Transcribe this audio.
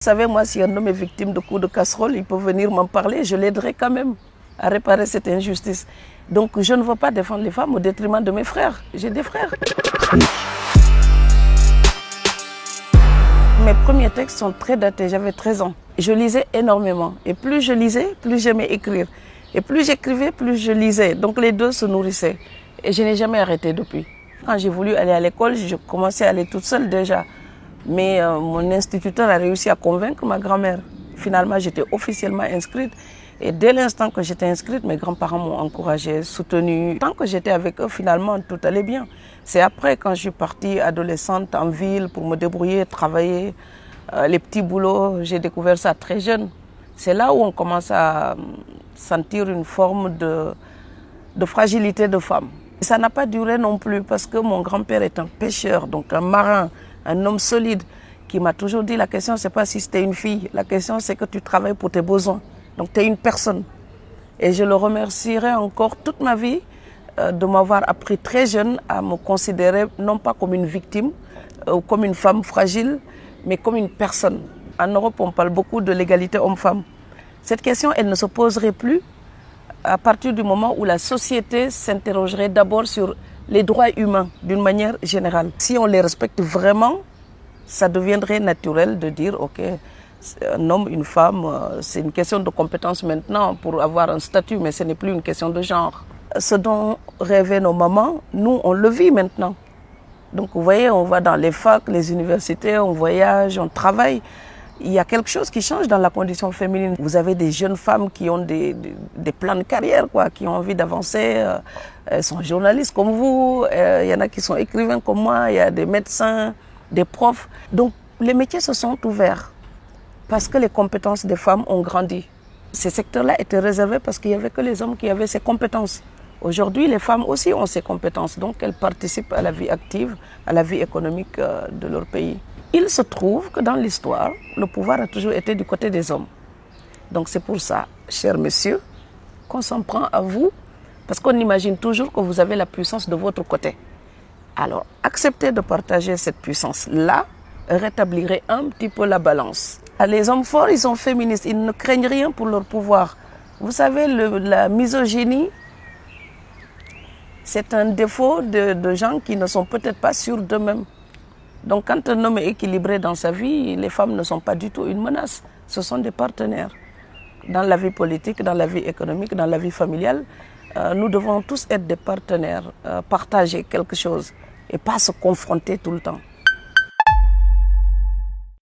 Vous savez, moi, si un homme est victime de coups de casserole, il peut venir m'en parler, je l'aiderai quand même à réparer cette injustice. Donc je ne veux pas défendre les femmes au détriment de mes frères. J'ai des frères. Mes premiers textes sont très datés, j'avais 13 ans. Je lisais énormément. Et plus je lisais, plus j'aimais écrire. Et plus j'écrivais, plus je lisais. Donc les deux se nourrissaient. Et je n'ai jamais arrêté depuis. Quand j'ai voulu aller à l'école, je commençais à aller toute seule déjà. Mais mon instituteur a réussi à convaincre ma grand-mère. Finalement, j'étais officiellement inscrite. Et dès l'instant que j'étais inscrite, mes grands-parents m'ont encouragée, soutenue. Tant que j'étais avec eux, finalement, tout allait bien. C'est après, quand je suis partie adolescente en ville pour me débrouiller, travailler, les petits boulots, j'ai découvert ça très jeune. C'est là où on commence à sentir une forme de fragilité de femme. Et ça n'a pas duré non plus parce que mon grand-père est un pêcheur, donc un marin, un homme solide, qui m'a toujours dit la question, c'est pas si c'était une fille, la question c'est que tu travailles pour tes besoins. Donc tu es une personne. Et je le remercierai encore toute ma vie de m'avoir appris très jeune à me considérer non pas comme une victime ou comme une femme fragile, mais comme une personne. En Europe, on parle beaucoup de l'égalité homme-femme. Cette question, elle ne se poserait plus à partir du moment où la société s'interrogerait d'abord sur les droits humains d'une manière générale. Si on les respecte vraiment, ça deviendrait naturel de dire, ok, un homme, une femme, c'est une question de compétence maintenant pour avoir un statut, mais ce n'est plus une question de genre. Ce dont rêvaient nos mamans, nous, on le vit maintenant. Donc, vous voyez, on va dans les facs, les universités, on voyage, on travaille. Il y a quelque chose qui change dans la condition féminine. Vous avez des jeunes femmes qui ont des plans de carrière, quoi, qui ont envie d'avancer. Elles sont journalistes comme vous, il y en a qui sont écrivains comme moi, il y a des médecins, des profs. Donc, les métiers se sont ouverts parce que les compétences des femmes ont grandi. Ces secteurs-là étaient réservés parce qu'il n'y avait que les hommes qui avaient ces compétences. Aujourd'hui, les femmes aussi ont ces compétences, donc elles participent à la vie active, à la vie économique de leur pays. Il se trouve que dans l'histoire, le pouvoir a toujours été du côté des hommes. Donc c'est pour ça, chers messieurs, qu'on s'en prend à vous, parce qu'on imagine toujours que vous avez la puissance de votre côté. Alors, acceptez de partager cette puissance-là, rétablirait un petit peu la balance. Les hommes forts, ils sont féministes, ils ne craignent rien pour leur pouvoir. Vous savez, la misogynie, c'est un défaut de gens qui ne sont peut-être pas sûrs d'eux-mêmes. Donc quand un homme est équilibré dans sa vie, les femmes ne sont pas du tout une menace. Ce sont des partenaires. Dans la vie politique, dans la vie économique, dans la vie familiale, nous devons tous être des partenaires, partager quelque chose et pas se confronter tout le temps.